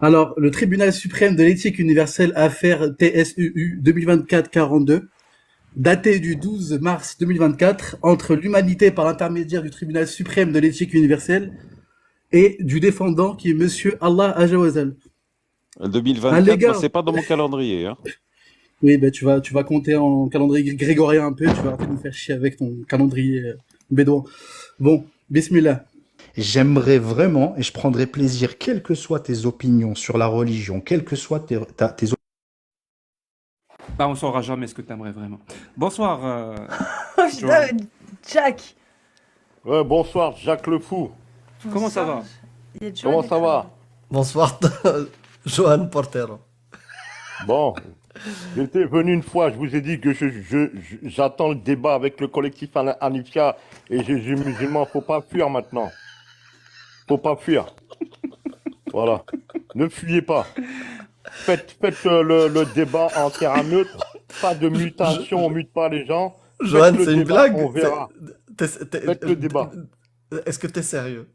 Alors, le tribunal suprême de l'éthique universelle, affaire TSUU 2024-42, daté du 12 mars 2024, entre l'humanité par l'intermédiaire du tribunal suprême de l'éthique universelle et du défendant qui est Monsieur Allah Ajawazal. À 2024, moi, l'égard, c'est pas dans mon calendrier, hein. oui, ben tu vas compter en calendrier grégorien un peu, tu vas arrêter de nous faire chier avec ton calendrier bédouin. Bon, bismillah. J'aimerais vraiment, et je prendrais plaisir, quelles que soient tes opinions sur la religion, quelles que soient tes Bah, on saura jamais ce que t'aimerais vraiment. Bonsoir, Oh Johan. putain, Jack. Ouais, bonsoir, Jacques le Fou. Comment ça va? Il y a John Comment et ça va? Bonsoir, Johan Portero. Bon, j'étais venu une fois, je vous ai dit que j'attends le débat avec le collectif Anifia et Jésus musulman. Faut pas fuir maintenant. Faut pas fuir. Voilà. Ne fuyez pas. Faites le débat en terrain neutre. Pas de mutation, on mute pas les gens. Johan, Faites le c'est une débat, blague? on verra. Faites le débat. Est-ce que t'es sérieux?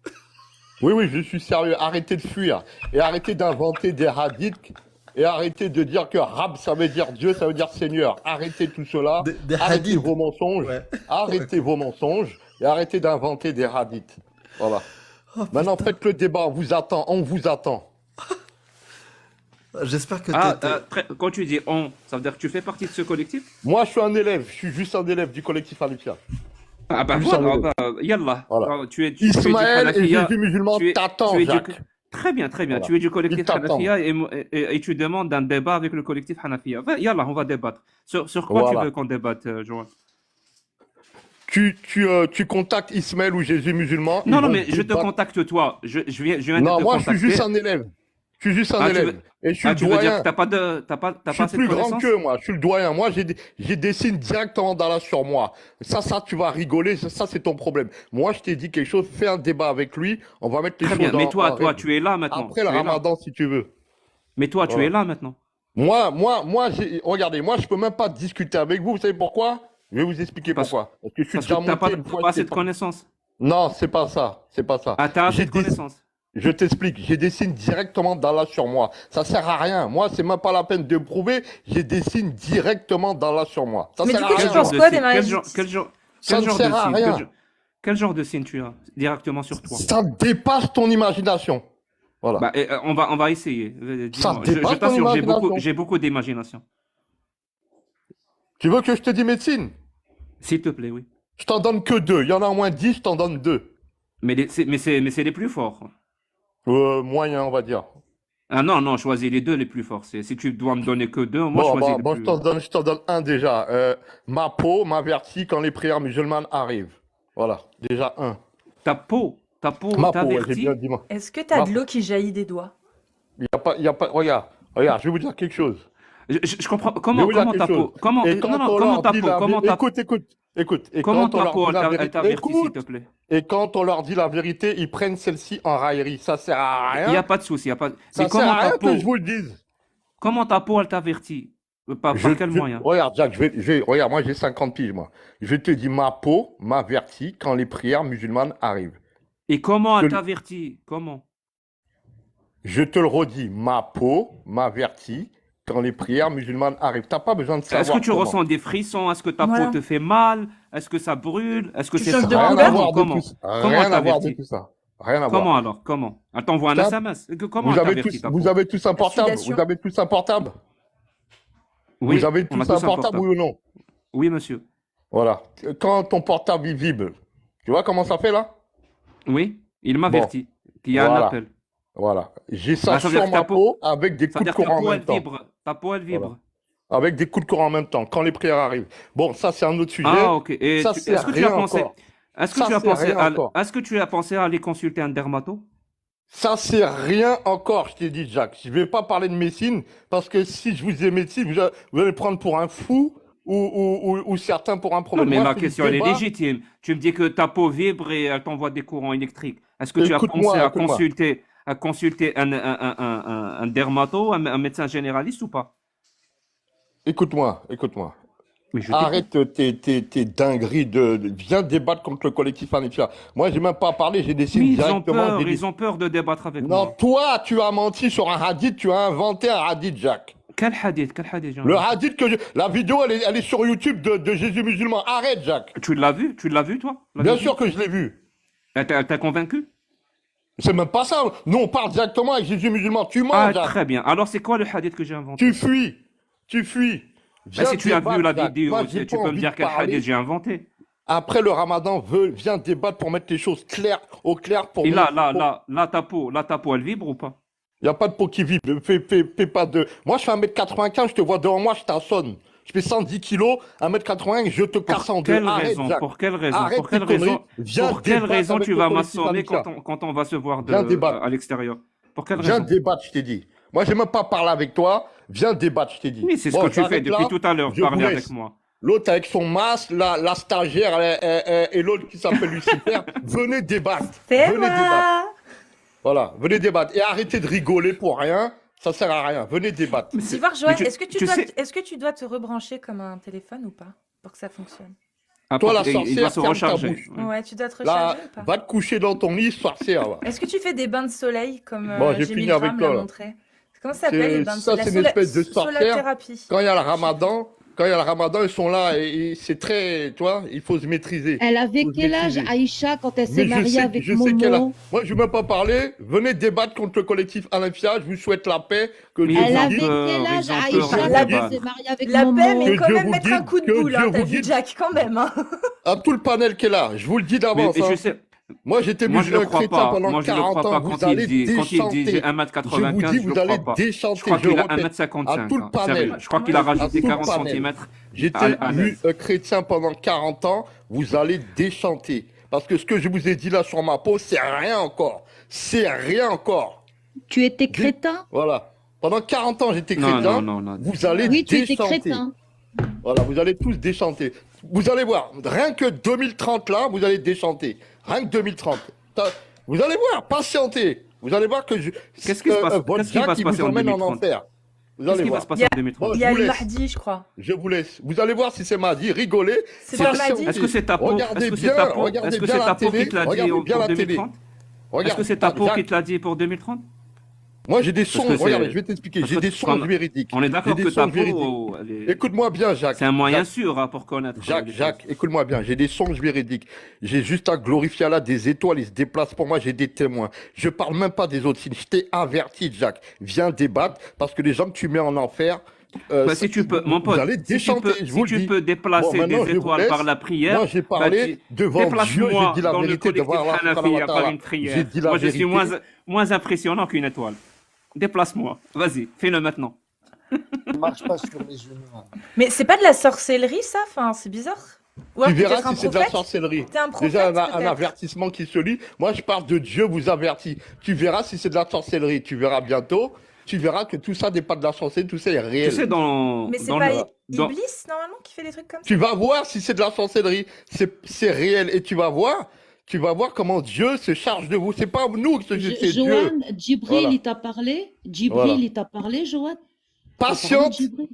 Oui, oui, je suis sérieux. Arrêtez de fuir. Et arrêtez d'inventer des hadiths. Et arrêtez de dire que Rab, ça veut dire Dieu, ça veut dire Seigneur. Arrêtez tout cela. Des Arrêtez hadiths. vos mensonges. Ouais. Arrêtez vos mensonges. Et arrêtez d'inventer des hadiths. Voilà. Oh, Maintenant, putain. faites le débat. On vous attend. On vous attend. J'espère que Ah, t'es... quand tu dis on, ça veut dire que tu fais partie de ce collectif? Moi, je suis un élève. Je suis juste un élève du collectif Alifia. Ah bah Juste voilà, un bah, yallah. Voilà. Alors, tu es du Ismaël et Hanafiya, Jésus musulman tu es t'attendent, du... Jacques. Très bien, très bien. Voilà. Tu es du Ils collectif t'attendent. Hanafiya et tu demandes un débat avec le collectif Hanafiya. Yallah, on va débattre. Sur quoi Voilà. tu veux qu'on débatte, Johan? Tu contactes Ismaël ou Jésus musulman. Non, ils non, vont mais je te débattre. contacte toi. Je viens de Non, te moi, je contacter. suis juste un élève. Je suis juste un Ah, tu élève. veux- Et je suis Ah, le tu veux dire doyen. que t'as pas Je suis assez de plus grand connaissances? qu'eux, moi. Je suis le doyen. Moi, j'ai des signes directement d'Allah sur moi. Ça, tu vas rigoler. Ça, c'est ton problème. Moi, je t'ai dit quelque chose. Fais un débat avec lui. On va mettre les Très choses bien, mais en toi, règle. tu es là maintenant. Après le Tu es là. ramadan, si tu veux. Mais toi, tu Voilà. es là maintenant. Regardez, moi, je peux même pas discuter avec vous. Vous savez pourquoi? Je vais vous expliquer Parce- pourquoi. Parce que je suis Parce déjà que t'as monté une fois. pas assez j'étais de pas- connaissances. Non, c'est pas ça. C'est pas ça. Ah, t'as assez J'ai de des- connaissances. Je t'explique, j'ai des signes directement d'Allah sur moi. Ça sert à rien. Moi, c'est même pas la peine de me prouver. J'ai des signes directement d'Allah sur moi. Ça Mais sert du à coup, tu rien. penses de quoi signe des maladies? Ça ne sert à rien. Quel genre de signe tu as directement sur toi? Ça dépasse ton imagination. Voilà. Bah, on va essayer. Ça Dis-moi. dépasse Je t'assure, ton imagination. j'ai beaucoup d'imagination. Tu veux que je te dise médecine? S'il te plaît, oui. Je t'en donne que 2. Il y en a au moins 10, je t'en donne 2. Mais c'est les plus forts. Moyen, on va dire. Ah non, non, choisis les deux les plus forts. Si tu dois me donner que deux, moi choisis Bon, le plus. je t'en donne un déjà. Ma peau m'avertit quand les prières musulmanes arrivent. Voilà, déjà un. Ta peau Ma peau, ouais, j'ai t'avertit. bien dit. Est-ce que t'as Ma- de l'eau qui jaillit des doigts? Il y a pas. Regarde, je vais vous dire quelque chose. Je comprends. Je vais Comment vous dire ta quelque peau? chose. Comment Et quand non, non, on comment leur ta dit peau? la Comment vérité, ta écoute. Et comment quand on ta leur peau dit la elle vérité, t'avertit, s'il te écoute. plaît? Et quand on leur dit la vérité, ils prennent celle-ci en raillerie. Ça sert à Il y a rien. pas de souci, il y a pas. Ça Mais sert comment à rien ta que peau? je vous le dise. Comment ta peau elle t'avertit? Par quel moyen? Regarde, Jacques, regarde, moi j'ai 50 piges, moi. Je te dis, ma peau m'avertit quand les prières musulmanes arrivent. Et comment elle Je- t'avertit? Comment? Je te le redis, ma peau m'avertit quand les prières musulmanes arrivent. T'as pas besoin de savoir. Est-ce que tu comment. ressens des frissons? Est-ce que ta Voilà. peau te fait mal? Est-ce que ça brûle? Est-ce que Tu c'est changes de froid? Rien à couleur voir de Comment? tout ça. Comment Rien elle à voir de t'avertit? tout ça. Rien à Comment voir. alors? Comment? Elle t'envoie un Ça- SMS. Comment Vous elle avez t'avertit tous, ta vous peau? avez tous un portable. Sudation. Vous avez tous un portable. Oui, Vous avez on a tous un portable, oui ou non? Oui, monsieur. Voilà. Quand ton portable il vibre, tu vois comment ça fait là? Oui, il m'avertit qu'il y a un Voilà. appel. Voilà. J'ai ça Ah, ça veut dire sur que ta ma peau- peau avec des Ça veut coups de dire que ta courant en peau, même elle temps. vibre. Ta peau, elle vibre. Avec des coups de courant en même temps, quand les prières arrivent. Bon, ça c'est un autre sujet. Ah, ok. Et Ça, tu- c'est est-ce que tu as rien pensé, encore. est-ce que Ça, tu as c'est pensé rien à, encore. est-ce que tu as pensé à aller consulter un dermato? Ça c'est rien encore, je t'ai dit, Jacques. Je vais pas parler de médecine, parce que si je vous dis médecine, vous allez prendre pour un fou ou certains pour un Non, problème. mais Moi, ma je fais du question, elle est débat. légitime. Tu me dis que ta peau vibre et elle t'envoie des courants électriques. Est-ce que tu as Écoute-moi, pensé écoute-moi. à consulter un dermato, un médecin généraliste ou pas? Écoute-moi. Mais je t'écoute. Arrête tes dingueries viens débattre contre le collectif Anifia. Moi, j'ai même pas parlé, j'ai décidé Mais directement. ils ont peur de débattre avec Non, moi. toi, tu as menti sur un hadith, tu as inventé un hadith, Jacques. Quel hadith, j'ai Le envie. hadith la vidéo, elle est sur YouTube de Jésus musulman. Arrête, Jacques. Tu l'as vu, toi? La Bien vidéo sûr que je l'ai vu. Elle t'a convaincu? C'est même pas ça. Nous, on parle directement avec Jésus musulman. Tu mens, Ah, Jacques. très bien. Alors, c'est quoi le hadith que j'ai inventé? Tu fuis. Tu fuis. Bah, si tu as vu la vidéo, Moi, j'ai tu pas peux me envie dire de quel parler. hadith j'ai inventé. Après le ramadan, viens débattre pour mettre les choses claires, au clair pour Et nous. là, ta peau, elle vibre ou pas? Il n'y a pas de peau qui vibre. Fais pas de. Moi, je fais 1m95, je te vois devant moi, je t'assonne. Je fais 110 kilos, 1m80, je te casse en deux. Quelle Arrête, raison? Jacques. Pour quelle raison? Arrête Pour quelle tes conneries. raison? Viens Pour quelle débattre raison avec tu le vas collectif m'assommer Anifia. quand on va se voir Viens débattre. à l'extérieur? Pour quelle Viens raison? débattre, je t'ai dit. Moi, j'ai même pas parlé avec toi. Viens débattre, je t'ai dit. Oui, c'est ce Bon, que tu fais j'arrête depuis là. tout à l'heure, Je vous parler laisse. avec moi. L'autre avec son masque, la stagiaire et l'autre qui s'appelle Lucifer. Venez débattre. C'est Venez débattre. moi. Voilà, venez débattre. Et arrêtez de rigoler pour rien. Ça sert à rien. Venez débattre. Tu voir, Joël, mais est-ce que tu sais- est-ce que tu dois te rebrancher comme un téléphone ou pas pour que ça fonctionne? Ah, Toi, la il doit sorcière, se ferme ta recharger. bouche. Ouais. Ouais, tu dois te Là, recharger ou pas? va te coucher dans ton lit, sorcière. Va. Est-ce que tu fais des bains de soleil comme Bon, j'ai Jimmy fini avec Graham toi, l'a là. montré? Comment ça s'appelle les bains de Ça, soleil? c'est une espèce de sorcière. Solathérapie. Quand il y a le ramadan, ils sont là et c'est très, tu vois, il faut se maîtriser. Elle avait Faut se quel âge, maîtriser. Aïcha, quand elle s'est Mais je mariée sais, avec je sais qu'elle a. Momo? Moi, je ne vais même pas parler. Venez débattre contre le collectif Anifia. Je vous souhaite la paix. Que Mais Dieu Elle vous avait guide. quel âge, ils ont peur, Aïcha, ils quand ont elle peur. s'est mariée avec La Momo? paix, mais Que quand Dieu même vous mettre un guide, coup de que boule, hein, Dieu t'as vous vu, guide. Jack, quand même. Hein. À tout le panel qui est là, je vous le dis Mais d'avance. et Hein. je sais, Moi, j'étais moi je le musulman crois chrétien pas. pendant Moi je le 40 crois pas ans. quand Vous allez il dit j'ai déchanter. Je vous 1m95, dis, je le vous allez crois pas. déchanter. Je crois qu'il a répète. 1m55. À tout le hein. panel. Sérieux. Je crois qu'il a À rajouté tout le 40 panel. cm J'étais à l'aise. chrétien pendant 40 ans. Vous allez déchanter. Parce que ce que je vous ai dit là sur ma peau, c'est rien encore. C'est rien encore. Tu étais crétin? Voilà. Pendant 40 ans, j'étais Non, chrétien. non. Vous allez Oui, tu étais déchanter. crétin. Voilà, vous allez tous déchanter. Vous allez voir, rien que 2030 là, vous allez déchanter. Rien que 2030. Vous allez voir, patientez. Vous allez voir que Qu'est-ce qui se passe- votre qu'est-ce qui va Jacques, se il passer vous en emmène en 2030? enfer. Vous Qu'est-ce allez qui va voir. se passer en 2030? Bon, Il je y a vous le laisse. Mahdi, je crois. Je vous laisse. Vous allez voir si c'est Mahdi. Rigolez. C'est pas Mahdi. Est-ce que c'est ta peau? Regardez Est-ce que bien, c'est ta peau? regardez Est-ce que bien c'est la ta peau télé, qui te l'a dit regardez bien pour la télé. 2030? Est-ce Regarde, que c'est ta peau Jacques, qui te l'a dit pour 2030? moi j'ai des Parce sons. que c'est- Regardez, je vais t'expliquer. parce J'ai que des quand- sons véridiques. On est d'accord J'ai que des ta sons véridiques. peau, Écoute-moi bien, Jacques. c'est un moyen Jacques. sûr hein, pour connaître. Jacques, écoute-moi bien, j'ai des songes véridiques. J'ai juste à glorifier Allah, des étoiles, ils se déplacent pour moi, j'ai des témoins. Je parle même pas des autres signes. Je t'ai averti, Jacques. Viens débattre, parce que les gens que tu mets en enfer, Bah, si tu peux, mon pote, vous allez si tu déchanter, peux, je si vous le tu dis. peux déplacer Bon, maintenant, des je vous étoiles laisse. par la prière, Moi, j'ai parlé devant Dieu, déplace-moi j'ai dit la dans le vérité collectif devant Allah. Hanafi subhanahu wa par ta'ala. une prière. J'ai dit la Moi, je suis vérité. moins impressionnant qu'une étoile. Déplace-moi. Vas-y, fais-le maintenant. Ne marche pas sur les genoux. Hein. Mais c'est pas de la sorcellerie, ça? Enfin, c'est bizarre. Ou Tu alors t'es verras peut-être un si c'est de la prophète? sorcellerie. T'es un prophète, Déjà, un peut-être. avertissement qui se lit. Moi, je parle de Dieu vous avertit. Tu verras si c'est de la sorcellerie. Tu verras bientôt. Tu verras que tout ça n'est pas de la sorcellerie, tout ça est réel. Tu sais, dans. Mais c'est dans pas le- dans- Iblis, normalement, qui fait des trucs comme ça? Tu vas voir si c'est de la sorcellerie. C'est réel. Et tu vas voir comment Dieu se charge de vous. C'est pas nous que c'est Dieu. Joanne, Djibril, Voilà. il t'a parlé? Djibril, Voilà. il t'a parlé, Joanne? Patiente, Djibril.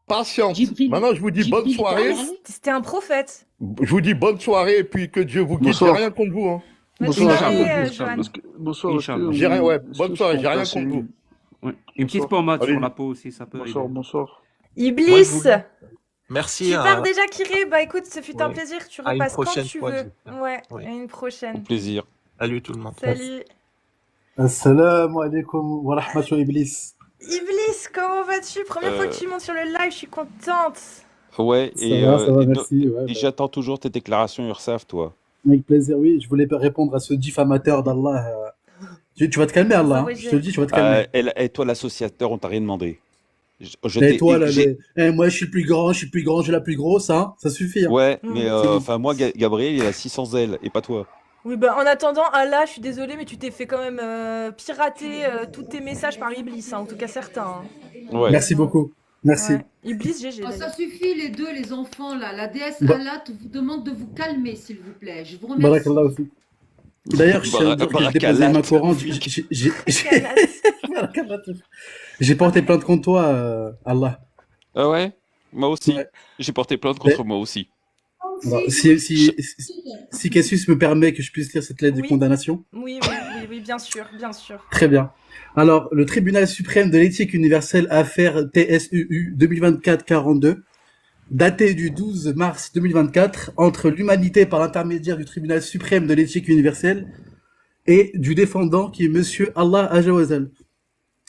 patiente. Djibril. Maintenant, je vous dis bonne Djibril, soirée. il t'a parlé? C'était un prophète. Je vous dis bonne soirée et puis que Dieu vous guide. J'ai Bonsoir. rien contre vous. Hein. Bonne Bonsoir. soirée, Inch'Allah. Joanne. Bonsoir. Inch'Allah. J'ai rien, ouais. est-ce Bonne que soirée. je J'ai rien remplace contre vous. Ouais. Une petite Bonsoir. pommade Allez. sur la peau aussi, ça peut Bonsoir, aider. bonsoir. Iblis! Moi, je voulais- Merci. Tu pars déjà, Kiré? Bah écoute, ce fut un Oui. plaisir. Tu À une repasses quand prochaine tu fois, veux. j'espère. Ouais, Oui. à une prochaine. Plaisir. Salut tout le monde. Salut. Assalamu alaikum wa rahmatullahi iblis. Iblis, comment vas-tu? Première fois que tu montes sur le live, je suis contente. Ouais, Ça va, merci. Ouais, et j'attends toujours tes déclarations URSAF, toi. avec plaisir, oui. Je voulais répondre à ce diffamateur d'Allah. Tu vas te calmer, Allah. Hein. Ouais, Je te le dis, tu vas te calmer. Et toi, l'associateur, on t'a rien demandé. Et toi, là, moi, je suis le plus grand, j'ai la plus grosse, hein. Ça suffit. Hein. Ouais, Mm. mais enfin moi, Gabriel, il a 600 ailes, et pas toi. Oui, bah en attendant, Allah, je suis désolée, mais tu t'es fait quand même pirater tous tes messages par Iblis, hein, en tout cas certains. Hein. Ouais. Merci beaucoup. Merci. Ouais. Iblis, GG. Oh, ça d'ailleurs. suffit les deux, les enfants là. La déesse Bah- Allah vous demande de vous calmer, s'il vous plaît. Je vous remercie. Barakallah aussi. D'ailleurs, je tiens à dire que j'ai déposé ma Coran. J'ai porté plainte contre toi, Allah. Ah ouais? Moi aussi. Ouais. J'ai porté plainte Mais- contre moi aussi. Alors, si Cassius me permet que je puisse lire cette lettre de Oui. condamnation. Oui, bien sûr, bien sûr. Très bien. Alors, le Tribunal suprême de l'éthique universelle affaire TSUU 2024-42, daté du 12 mars 2024, entre l'humanité par l'intermédiaire du Tribunal suprême de l'éthique universelle et du défendant qui est Monsieur Allah Ajawazal.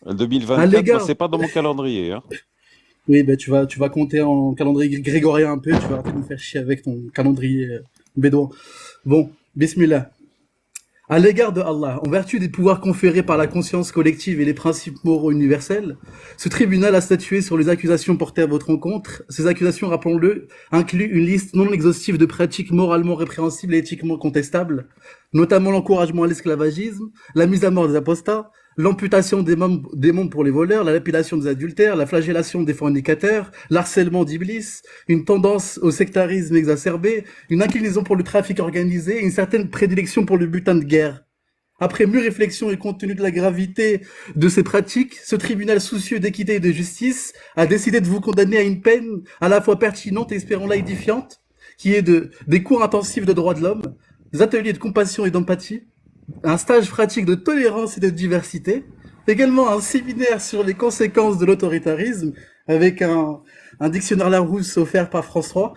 À 2024, l'égard- moi, c'est pas dans mon calendrier. Hein. Oui, ben tu vas compter en calendrier grégorien un peu, tu vas arrêter de nous faire chier avec ton calendrier bédouin. Bon, bismillah. À l'égard de Allah, en vertu des pouvoirs conférés par la conscience collective et les principes moraux universels, ce tribunal a statué sur les accusations portées à votre encontre. Ces accusations, rappelons-le, incluent une liste non exhaustive de pratiques moralement répréhensibles et éthiquement contestables, notamment l'encouragement à l'esclavagisme, la mise à mort des apostats, l'amputation des membres pour les voleurs, la lapidation des adultères, la flagellation des fornicateurs, l'harcèlement d'Iblis, une tendance au sectarisme exacerbé, une inclinaison pour le trafic organisé, une certaine prédilection pour le butin de guerre. Après mûre réflexion et compte tenu de la gravité de ces pratiques, ce tribunal soucieux d'équité et de justice a décidé de vous condamner à une peine à la fois pertinente et espérons-la édifiante, qui est des cours intensifs de droits de l'homme, des ateliers de compassion et d'empathie, un stage pratique de tolérance et de diversité, également un séminaire sur les conséquences de l'autoritarisme avec un dictionnaire Larousse offert par France 3,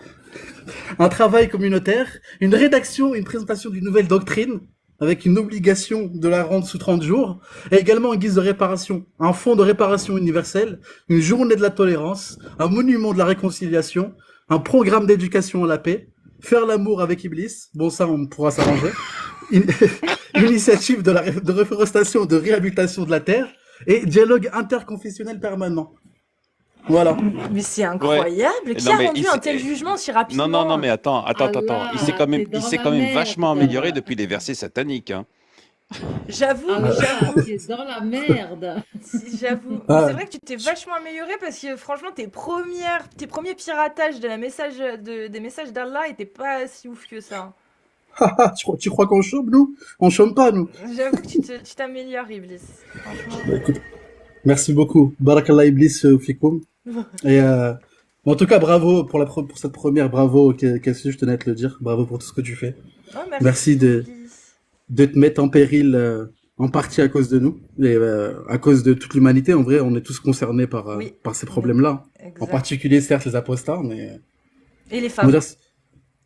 un travail communautaire, une rédaction et une présentation d'une nouvelle doctrine avec une obligation de la rendre sous 30 jours, et également en guise de réparation, un fonds de réparation universelle, une journée de la tolérance, un monument de la réconciliation, un programme d'éducation à la paix, faire l'amour avec Iblis, bon ça on pourra s'arranger, une initiative de reforestation et de réhabilitation de la terre, et dialogue interconfessionnel permanent. Voilà. Mais c'est incroyable. Qui Non, a mais rendu il un s'est- tel jugement si rapidement? Non, mais attends. Allah, Il s'est quand même, t'es dans il s'est la quand même merde. vachement amélioré depuis les versets sataniques. Hein. J'avoue, Allah, j'avoue. t'es dans la merde. J'avoue. Ah. C'est vrai que tu t'es vachement amélioré parce que franchement, tes premiers piratages des messages d'Allah étaient pas si ouf que ça. Tu crois qu'on chôme, nous? On chôme pas, nous. J'avoue que tu t'améliores, Iblis. Franchement. Bah, écoute, merci beaucoup. Barakallah Iblis fikoum. Et en tout cas, bravo pour cette première, bravo Cassius, je tenais à te le dire. Bravo pour tout ce que tu fais. Oh, Merci Iblis. de te mettre en péril en partie à cause de nous et à cause de toute l'humanité. En vrai, on est tous concernés Oui. par ces problèmes-là. Exact. En particulier, certes, les apostats, mais Et les on femmes. va dire-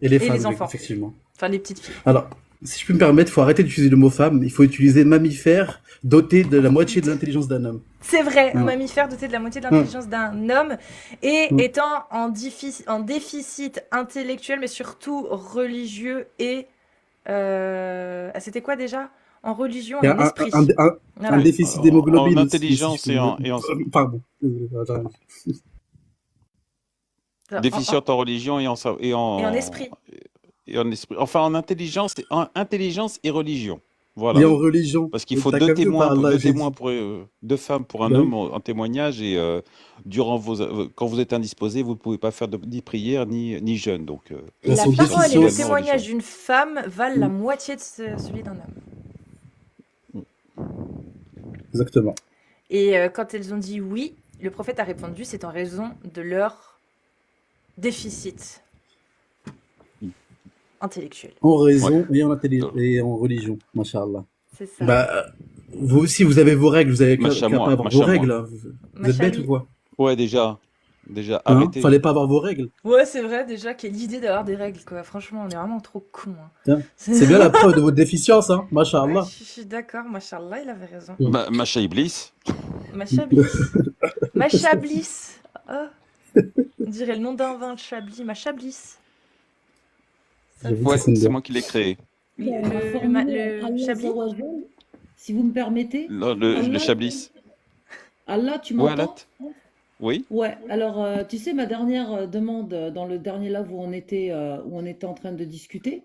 et les femmes, les enfants. effectivement. Enfin, les petites filles. Alors, si je peux me permettre, il faut arrêter d'utiliser le mot femme. Il faut utiliser mammifère doté de la moitié de l'intelligence d'un homme. C'est vrai, Ah. mammifère doté de la moitié de l'intelligence d'un homme et Mm. étant en déficit intellectuel, mais surtout religieux et... C'était quoi déjà? En religion Il et y a en esprit. un Voilà. déficit d'hémoglobine. En aussi, intelligence si je peux et en- me- Pardon. Attends. Déficiente en religion et en Et en esprit. et en esprit. Enfin, en intelligence et religion. Voilà. Et en religion. Parce qu'il faut T'as deux capté témoins, par là, deux j'ai dit. témoins pour deux femmes pour un Bah oui. homme en témoignage et quand vous êtes indisposé, vous ne pouvez pas faire ni prière ni jeûne. Donc, Elles La sont parole et déficientes. le Également témoignage religion. d'une femme valent la Mm. moitié de celui d'un homme. Exactement. Et quand elles ont dit oui, le prophète a répondu, c'est en raison de leur déficit intellectuel. En raison et et en religion. Masha'Allah. C'est ça. Bah, vous aussi, vous avez vos règles. Vous avez qu'à Macha-moi, pas avoir vos macha-moi. règles. Hein. Vous êtes bête ou quoi? ouais, déjà, Hein? arrêtez. Fallait pas avoir vos règles. Ouais, c'est vrai déjà, quelle idée d'avoir des règles, quoi. Franchement, on est vraiment trop cons. Hein. Tiens, C'est bien la preuve de votre déficience, hein. Ouais, Masha'Allah. je suis d'accord, Machallah, il avait raison. Macha Iblis. Machablis. Machablis. Oh. On dirait le nom d'un vin, Chablis. Machablis. J'avoue que Ouais, ça sonne c'est bien. moi qui l'ai créé. Oui, le Chablis. Si vous me permettez. Le Allah, Chablis. Allah, tu Ouais, m'entends? Alat. Oui. Ouais, alors tu sais, ma dernière demande dans le dernier live où on était en train de discuter,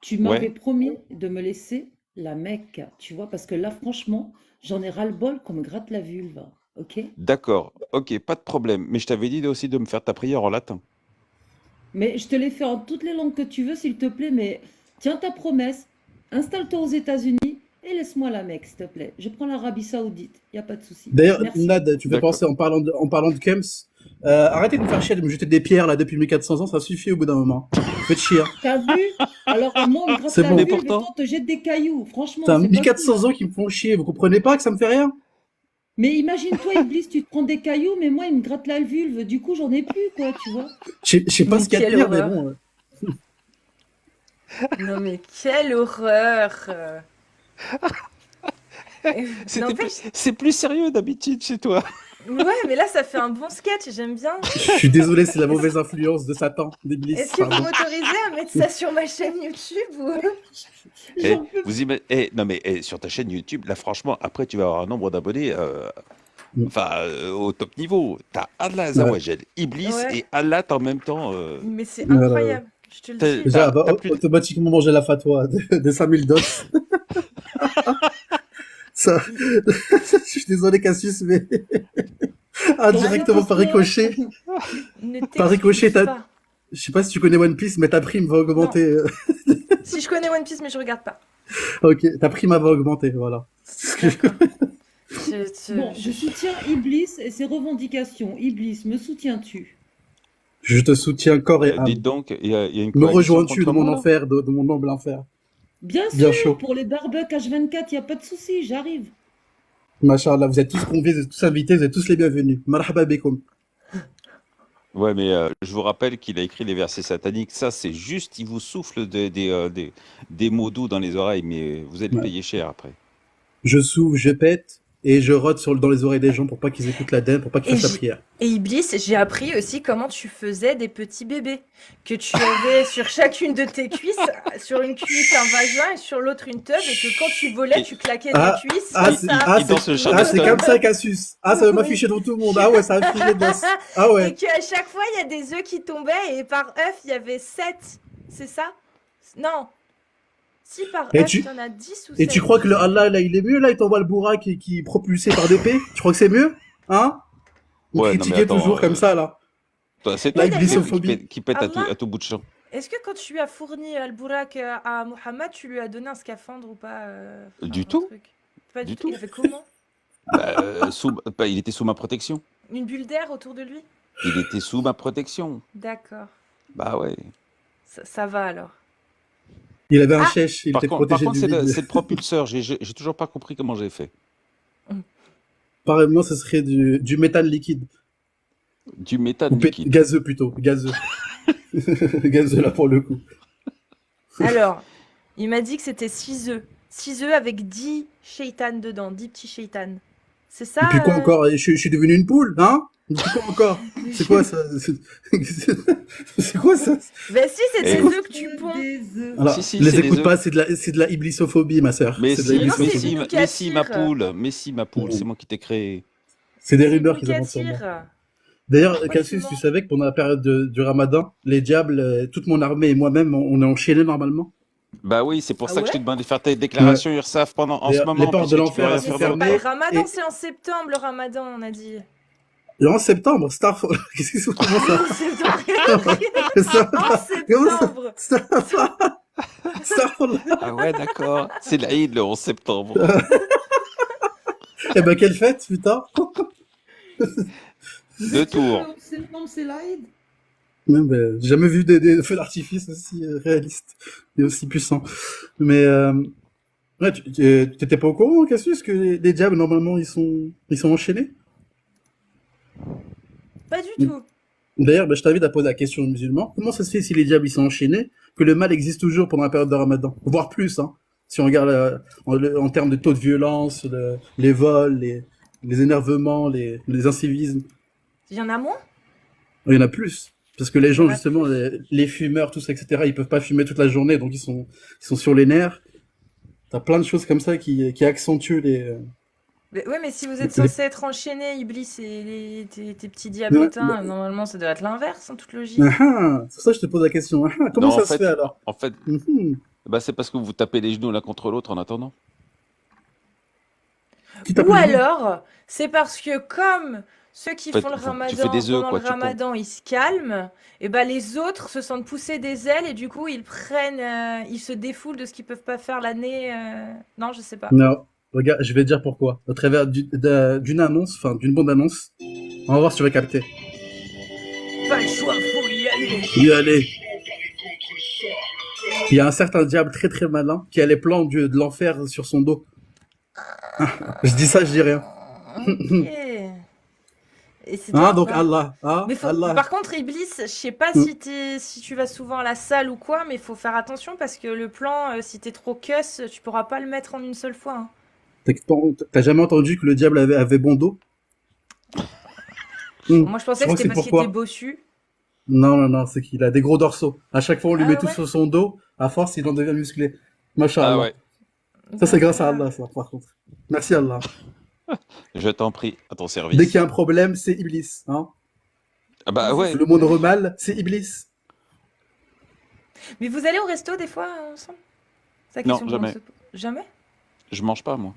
tu m'avais Ouais. promis de me laisser la Mecque, tu vois, parce que là, franchement, j'en ai ras-le-bol qu'on me gratte la vulve, ok? D'accord. Ok, pas de problème. Mais je t'avais dit aussi de me faire ta prière en latin. Mais je te l'ai fait en toutes les langues que tu veux, s'il te plaît, mais tiens ta promesse, installe-toi aux États-Unis et laisse-moi la Mecque, s'il te plaît. Je prends l'Arabie Saoudite, il n'y a pas de souci. D'ailleurs, Merci. Nad, tu fais D'accord. penser en parlant de Kems, Arrêtez de me faire chier, de me jeter des pierres là depuis 1400 ans, ça suffit au bout d'un moment. Vous faites chier. T'as vu? Alors moi, on me gratte C'est la bon. Mais vulve et pourtant, toi, on te jette des cailloux. Franchement, T'as c'est pas cool, 1400 hein. ans qui me font chier, vous comprenez pas que ça me fait rien? Mais imagine-toi, Iblis, tu te prends des cailloux, mais moi, il me gratte la vulve. Du coup, j'en ai plus, quoi, tu vois. Je sais pas Mais ce qu'il y a de quelle pire, mais horreur. bon. Non mais quelle horreur. c'était N'empêche, c'est plus sérieux d'habitude chez toi. ouais, mais là ça fait un bon sketch, j'aime bien. Je suis désolé, c'est la mauvaise influence de Satan, d'Iblis, Est-ce que vous pardon. m'autorisez à mettre ça sur ma chaîne YouTube ou... Eh, J'en peux vous non mais sur ta chaîne YouTube, là franchement, après tu vas avoir un nombre d'abonnés au top niveau. T'as Allah Azawajal, Iblis Ouais. et Allah en même temps. Mais c'est Voilà. incroyable, je te le T'as- dis. Déjà, elle va t'as plus de- automatiquement manger la fatwa de 5000 dots. Ça, je suis désolé, Cassius, mais directement par ricochet. Ne Par ricochet, t'excuse t'as- pas. Je sais pas si tu connais One Piece, mais ta prime va augmenter. Si je connais One Piece mais je regarde pas. Ok, ta prime va augmenter, voilà. C'est ce que je- Bon, je soutiens Iblis et ses revendications. Iblis, me soutiens-tu? Je te soutiens corps et âme. Dites donc, il y a une Me coalition rejoins-tu contre dans mon moi, là enfer, de mon noble enfer? Bien Bien sûr, chaud. pour les barbecues H24, il n'y a pas de souci, j'arrive. Machallah, vous êtes tous conviés, vous êtes tous invités, vous êtes tous les bienvenus. Marhaba bekoum. Ouais, mais je vous rappelle qu'il a écrit les versets sataniques. Ça, c'est juste, il vous souffle des mots doux dans les oreilles, mais vous allez Ouais. payer cher après. Je souffle, je pète, et je rote dans les oreilles des gens pour pas qu'ils écoutent la dème, pour pas qu'ils Et fassent la j'ai- prière. Et Iblis, j'ai appris aussi comment tu faisais des petits bébés. Que tu avais sur chacune de tes cuisses, sur une cuisse un vagin et sur l'autre une teub, et que quand tu volais, Et- tu claquais Ah, ta cuisse Ah, comme c'est ça. il danse le c'est Charleston. comme ça, Cassius. Ah, ça veut Oui. m'afficher dans tout le monde. Ah ouais, ça a affiché d'os. Ah Et ouais. qu'à chaque fois, il y a des œufs qui tombaient, et par œuf, il y avait 7. C'est ça? Non. Si par Et œuf, tu- il y en a 10 ou 7. Et tu crois que le Allah, là, il est mieux, là, il t'envoie le bourra qui est propulsé par des P? Tu crois que c'est mieux? Hein? Vous Ouais, non, mais critiquez attends, toujours comme ça, là. Toi, c'est La toi iblissophobie. qui pète Allah. à tout bout de champ. Est-ce que quand tu lui as fourni Al-Bourak à Mohammed, tu lui as donné un scaphandre ou pas Du un tout. truc Pas Du du tout. tout. Il a fait comment? Il était sous ma protection. Une bulle d'air autour de lui? Il était sous ma protection. D'accord. Bah ouais. Ça va alors. Il avait un Ah. chèche, il Par était contre, protégé du c'est vide. c'est le propulseur. J'ai toujours pas compris comment j'ai fait. Apparemment, ce serait du méthane liquide. Du méthane Ou liquide. gazeux, plutôt. Gazeux. Gazeux, là, pour le coup. Alors, il m'a dit que c'était 6 œufs. 6 œufs avec 10 shaytan dedans, 10 petits shaytan. C'est ça? Et puis quoi encore? Je suis devenu une poule, hein? Et puis quoi encore? C'est quoi ça? C'est quoi ça? Ben si, c'est Eh. des œufs que tu ponds. Des œufs. Alors, Si, si, les c'est des écoute œufs. pas, c'est de la iblissophobie, ma sœur. Mais C'est de si, la mais non, c'est iblissophobie. Ibnou mais si, ma Kathir. poule. Mais si, ma poule. C'est moi qui t'ai créé. C'est des C'est rumeurs Ibnou qu'ils inventent sur moi. Kathir. D'ailleurs, Pourquoi Cassius, tu tu mens? savais que pendant la période du Ramadan, les diables, toute mon armée et moi-même, on est enchaînés normalement? Bah oui, c'est pour Ah ça que je ouais? te demande de faire tes déclarations URSAF en ce D'ailleurs, moment. les portes puisque de tu peux l'enfer, rien elles faire sont C'est d'autre. pas fermées. le ramadan, Et- c'est en septembre le ramadan, on a dit. Et en septembre, Starfall. Qu'est-ce que c'est comment ça? En septembre. Comment ça? Starfall. Ah ouais, d'accord. C'est l'Aïd le 11 septembre. Eh ben, quelle fête, putain! Deux tours. Septembre, c'est l'Aïd. Non, ben, j'ai jamais vu des feux d'artifice aussi réalistes et aussi puissants. Mais, ouais, t'étais pas au courant, Cassius, que les diables, normalement, ils sont enchaînés? Pas du tout. D'ailleurs, ben, je t'invite à poser la question aux musulmans. Comment ça se fait si les diables, ils sont enchaînés, que le mal existe toujours pendant la période de Ramadan? Voire plus, hein. Si on regarde en termes de taux de violence, les vols, les énervements, les incivismes. Il y en a moins? Il y en a plus. Parce que les gens, Il y en a justement, les fumeurs, tous, etc., ils peuvent pas fumer toute la journée, donc ils sont sur les nerfs. T'as plein de choses comme ça qui accentuent les... Ouais, mais si vous êtes Les- censé être enchaîné, Iblis et tes petits diablotins, normalement ça doit être l'inverse, en toute logique. Ah, ah, c'est pour ça que je te pose la question. Ah, ah, comment Non, ça en se fait- fait alors? En fait, Mhm. bah, c'est parce que vous tapez les genoux l'un contre l'autre en attendant. Qui t'a Ou pris le- alors, c'est parce que comme ceux qui Faites- font le tu ramadan, fais des œufs, pendant quoi, le tu prends. ramadan, ils se calment, et ben les autres se sentent pousser des ailes et du coup ils prennent, ils se défoulent de ce qu'ils peuvent pas faire l'année. Non, je sais pas. Non, regarde, je vais te dire pourquoi. Au travers d'une annonce, enfin d'une bande-annonce, on va voir si tu vas capter. le choix, faut y aller. Y aller. Il y a un certain diable très très malin qui a les plans de l'enfer sur son dos. Je dis ça, je dis rien. Ok. Et c'est Hein, toi, donc quoi. Allah. Hein, Mais Allah. par contre, Iblis, je sais pas si tu vas souvent à la salle ou quoi, mais il faut faire attention parce que le plan, si t'es trop cuss, tu pourras pas le mettre en une seule fois, hein. T'as jamais entendu que le diable avait bon dos? Moi, je pensais Je crois que c'était que c'est parce qu'il pourquoi. était bossu. Non, c'est qu'il a des gros dorsaux. À chaque fois, on lui Ah met tout ouais? sur son dos. À force, il en devient musclé. Ah Masha'Allah. ouais, Ça, c'est grâce à D'accord. Allah, ça, par contre. Merci Allah. je t'en prie, à ton Dès qu'il service. y a un problème, c'est Iblis. Hein. Ah bah ouais, Le moindre mal, c'est Iblis. Mais vous allez au resto des fois ensemble? C'est la non, question qu'on jamais. se pose. Jamais? Je mange pas, moi.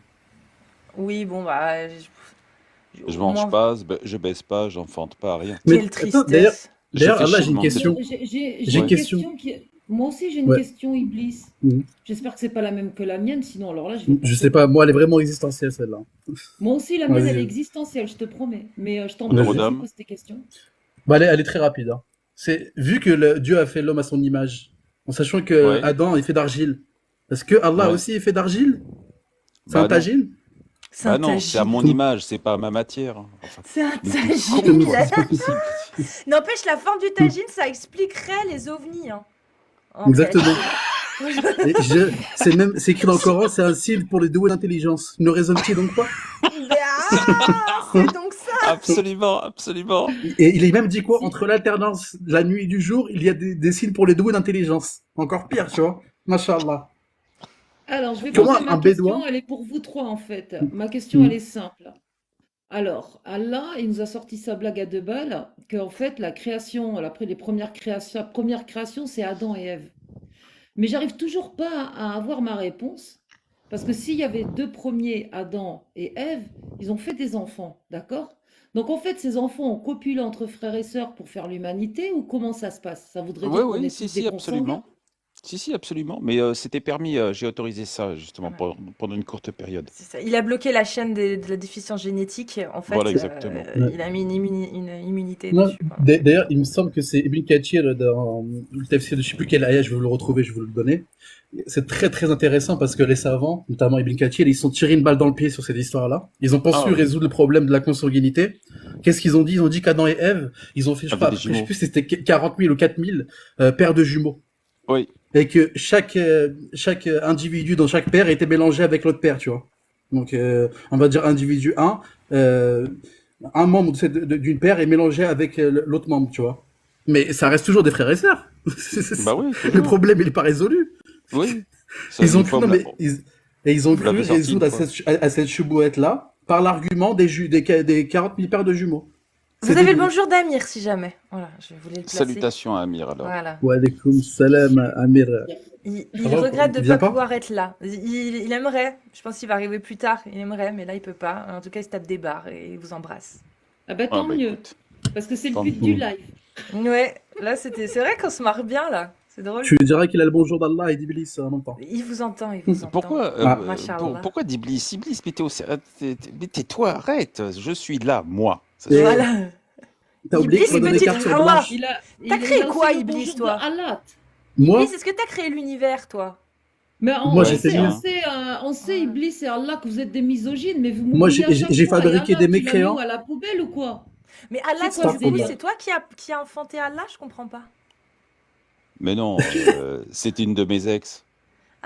Oui, bon, bah. Je au mange moins- pas, je baisse pas, j'enfante pas, rien. Mais Quelle attends, d'ailleurs, tristesse. Je d'ailleurs, fais Allah, chier j'ai une de question. manger. J'ai J'ai une une question. question qui... Moi aussi, j'ai une Ouais. question, Iblis. Mhm. J'espère que c'est pas la même que la mienne, sinon alors là, je vais Je sais pas, moi, elle est vraiment existentielle, celle-là. Moi aussi, la mienne, Vas-y. elle est existentielle, je te promets. Mais je t'en Vas-y. prie, Rodam. pose tes questions. Bah, elle est très rapide. Hein. Vu que Dieu a fait l'homme à son image, en sachant que Ouais. Adam est fait d'argile, est-ce que Allah Ouais. aussi est fait d'argile? C'est Bah un non. tagine? C'est Bah un non, c'est à tagine. mon image, c'est pas à ma matière. Enfin, C'est un mais t'es tagine. con, toi. C'est pas possible. N'empêche, la forme du tagine, ça expliquerait les ovnis, hein. En Exactement. fait. Et c'est écrit dans le Coran, c'est un signe pour les doués d'intelligence. Ne raisonne-t-il donc pas? Mais c'est donc ça. Absolument, absolument. Et il est même dit quoi? Entre l'alternance de la nuit et du jour, il y a des signes pour les doués d'intelligence. Encore pire, tu vois. Masha'Allah. Alors, je vais Comment poser ma un bédouin- question, elle est pour vous trois en fait. Ma question, Mhm. elle est simple. Alors, Allah, il nous a sorti sa blague à 2 balles, qu'en fait, la création, après les premières créations, la première création, c'est Adam et Ève. Mais j'arrive toujours pas à avoir ma réponse, parce que s'il y avait 2 premiers, Adam et Ève, ils ont fait des enfants, d'accord? Donc en fait, ces enfants ont copulé entre frères et sœurs pour faire l'humanité, ou comment ça se passe? Ça voudrait Oui, dire qu'on oui, est si, tous si, des consanguins? absolument. Si, absolument. Mais c'était permis, j'ai autorisé ça justement Ouais. pendant une courte période. C'est ça. Il a bloqué la chaîne de la déficience génétique. En fait, Voilà, exactement. il a mis une immunité Non, dessus. Quoi. D'ailleurs, il me semble que c'est Ibn Kathir dans le tafsir de je sais plus quelle ayah, je vais le retrouver, je vais vous le donner. C'est très très intéressant parce que les savants, notamment Ibn Kathir, ils se sont tirés une balle dans le pied sur cette histoire-là. Ils ont pas Ah su ouais. résoudre le problème de la consanguinité. Qu'est-ce qu'ils ont dit? Ils ont dit qu'Adam et Ève, ils ont fait, je Avaient sais des pas, je jumeaux. sais plus si c'était 40 000 ou 4 000 paires de jumeaux. Oui, Et que chaque individu dans chaque paire était mélangé avec l'autre paire, tu vois. Donc, on va dire individu 1, un membre d'une paire est mélangé avec l'autre membre, tu vois. Mais ça reste toujours des frères et sœurs. bah oui, Le toujours. problème, il est pas résolu. Oui. Ça, Ils ont une cru, fois, non, on me mais l'a- ils ont Vous l'avez cru sorti résoudre une fois. à cette choubouette-là par l'argument des 40 000 paires de jumeaux. Vous C'est avez le débile. bonjour d'Amir, si jamais. Voilà, je voulais le placer. Salutations à Amir alors. Voilà. Wa alaykoum salam, Amir. Il va, regrette de il ne vient pas pas pouvoir être là. Il aimerait. Je pense qu'il va arriver plus tard. Il aimerait, mais là, il peut pas. En tout cas, il se tape des barres et il vous embrasse. Ah bah Ah, tant bah, mieux, écoute. parce que c'est le Tant but mieux. du live. Ouais, là, c'est vrai qu'on se marre bien, là. C'est drôle. Tu lui diras qu'il a le bonjour d'Allah et d'Iblis en même temps. Il vous entend, il vous entend. Pourquoi, Ah. Machallah. pourquoi d'Iblis? Iblis, mais tais-toi, arrête. Je suis là, moi. Ça Et- suffit. Voilà. T'as oublié Iblis, qu'il m'a donné petite carte sur Hawa. blanche. T'as créé a aussi quoi, le Iblis, bonjour toi de Allah. Moi, Iblis, est-ce que t'as créé l'univers, toi? Mais Moi, on j'étais sait, mieux. on sait, Iblis et Allah, que vous êtes des misogynes, mais vous Moi, m'oubliez à chaque j'ai fois. Et fabriqué Allah, des tu l'as mis mécréants. où, à la poubelle ou quoi? Mais Allah, C'est quoi du ce coup, délire c'est toi qui a enfanté Allah? Je comprends pas. Mais non, c'était une de mes ex.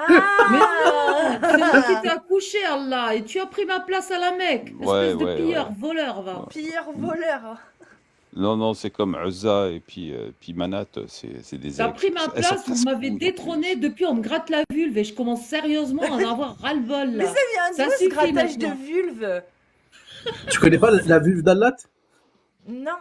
Mais Ah! non, c'est moi qui t'ai accouché, Allah, et tu as pris ma place à la Mecque. Ouais, Espèce de ouais, pilleur, ouais. voleur, va. Pire voleur. Non, c'est comme Uzza et puis Manat, c'est des T'as ex. pris ma Elles sont place, vous m'avez casse-couilles, en détrôné, plus. depuis on me gratte la vulve et je commence sérieusement à en avoir ras-le-bol Mais là. ça vient Ça d'où, ce suffit grattage de maintenant. vulve? Tu connais pas la vulve d'Allah? Non.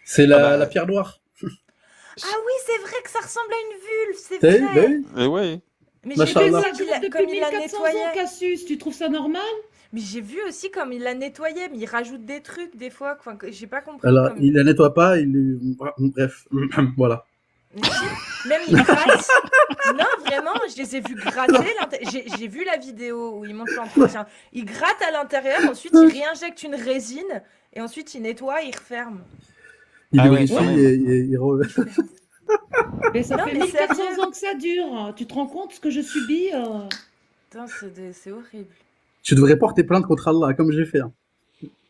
C'est Ah bah, la pierre noire. Ah oui, c'est vrai que ça ressemble à une vulve, c'est T'as vu? vrai. Bah oui. Et ouais. Mais j'ai Machallah. vu Ça aussi dure depuis comme il la 1400 ans, nettoyait. Cassius, tu trouves ça normal? Mais j'ai vu aussi comme il la nettoyait, mais il rajoute des trucs des fois. Enfin, que j'ai pas compris. Alors, comme- il la nettoie pas, bref, voilà. Mais si, même il gratte. Non, vraiment, je les ai vus gratter. J'ai vu la vidéo où il montre l'entretien. Il gratte à l'intérieur, ensuite il réinjecte une résine et ensuite il nettoie, il referme. Il Ah lui ouais, réussit quand même. Mais ça Non, fait mais 1400 sérieux. ans que ça dure. Tu te rends compte ce que je subis Putain, c'est horrible. Tu devrais porter plainte contre Allah, comme j'ai fait, hein.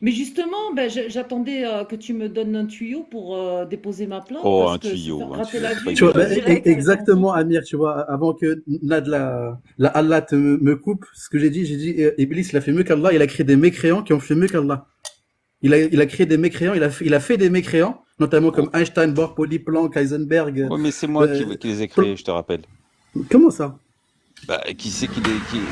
Mais justement, ben, j'attendais que tu me donnes un tuyau pour déposer ma plainte Oh, parce un que se tuyau, faire un gratter tuyau, la c'est pas vue Tu vois, une de chose. Direct. exactement, Amir, tu vois, avant que Nad la Allah me coupe, ce que j'ai dit, Iblis, il a fait mieux qu'Allah, il a créé des mécréants qui ont fait mieux qu'Allah. Il a créé des mécréants, il a fait des mécréants, notamment comme Oh. Einstein, Bohr, Pauli, Planck, Heisenberg. Ouais, mais c'est moi euh, qui les ai créés, je te rappelle. Comment ça? Bah, qui c'est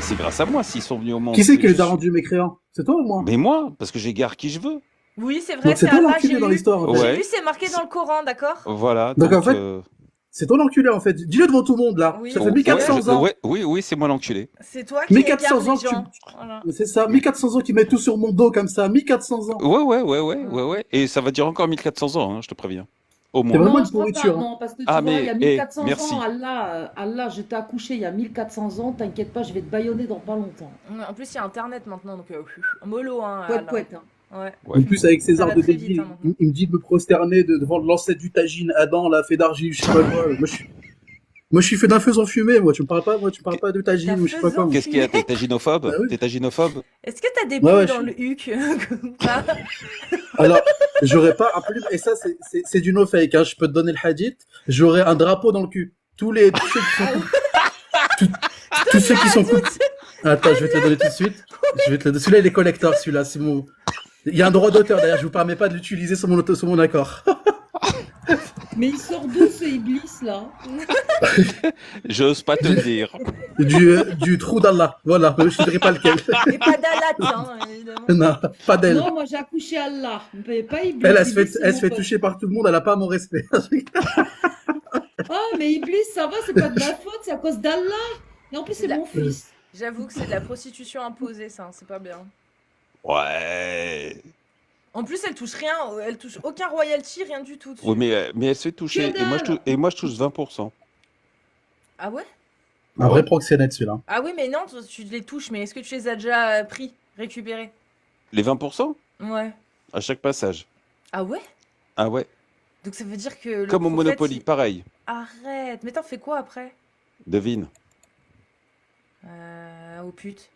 c'est grâce à moi s'ils sont venus au monde. Qui c'est qui les Je a suis- rendus mécréants? C'est toi ou moi? Mais moi, parce que j'égare qui je veux. Oui, c'est vrai, Donc c'est c'est toi Allah, l'enculé j'ai dans lu. l'histoire, en fait. Ouais. J'ai lu, c'est marqué dans le Coran, d'accord? Voilà, Donc, en donc... fait, C'est toi l'enculé, en fait. Dis-le devant tout le monde, là. Oui. Ça fait Ouais, 1400 ans. Oui, c'est moi l'enculé. C'est toi qui 1400 égarde ans les que tu- gens. Voilà. C'est ça, 1400 ans qui mettent tout sur mon dos comme ça. 1400 ans. Ouais. Et ça va durer encore 1400 ans, hein, je te préviens. Au C'est moins. vraiment Non, une je crois pas, pourriture, hein. non, parce que tu Ah, vois, mais, il y a eh, 1400 merci. ans, Allah, je t'ai accouché il y a 1400 ans, t'inquiète pas, je vais te bâillonner dans pas longtemps. En plus, il y a Internet maintenant, donc mollo, hein. Pouet, Allah. pouet, hein. Ouais. Ouais. En plus, avec Ça César va de très vite, débile, hein, maintenant. il me dit de me prosterner devant l'ancêtre du tagine, Adam, là, fait d'argile, je sais pas quoi. Moi, je suis fait d'un feu sans fumée, moi. Tu me parles pas de tagine ou je sais pas D'un feu quoi. Qu'est-ce qu'il y a? T'es taginophobe? Bah oui. T'es taginophobe? Est-ce que t'as des Ouais, poules ouais, dans je le huc ou pas? Alors, j'aurais pas, et ça, c'est du no fake, hein. Je peux te donner le hadith. J'aurais un drapeau dans le cul. Tous ceux qui sont, tous ceux qui sont Attends, je vais te le donner tout de suite. Celui-là, il est collector, celui-là. C'est mon, il y a un droit d'auteur d'ailleurs. Je vous permets pas de l'utiliser sur mon accord. Mais il sort d'où ce Iblis là? J'ose pas te le dire. Du trou d'Allah. Voilà. Je ne dirai pas lequel. Et pas d'Alat, hein, évidemment. Non, pas d'elle. Non, moi j'ai accouché Allah, mais pas Iblis. Elle se Iblis, fait, c'est mon se fait pote. toucher par tout le monde. Elle a pas mon respect. Ah, mais Iblis, ça va, c'est pas de ma faute, c'est à cause d'Allah. Et en plus, c'est La- mon fils. J'avoue que c'est de la prostitution imposée, ça, hein, c'est pas bien. Ouais. En plus, elle touche rien, elle touche aucun royalty, rien du tout. Dessus. Oui, mais elle se fait toucher. Que Et moi, je touche 20%. Ah ouais? Un vrai proxénète, celui-là. Ah oui, mais non, tu les touches, mais est-ce que tu les as déjà pris, récupérés? Les 20%? Ouais. À chaque passage. Ah ouais? Ah ouais. Donc ça veut dire que le Comme au prophète, Monopoly, pareil. Arrête, mais t'en fais quoi après? Devine. Aux putes.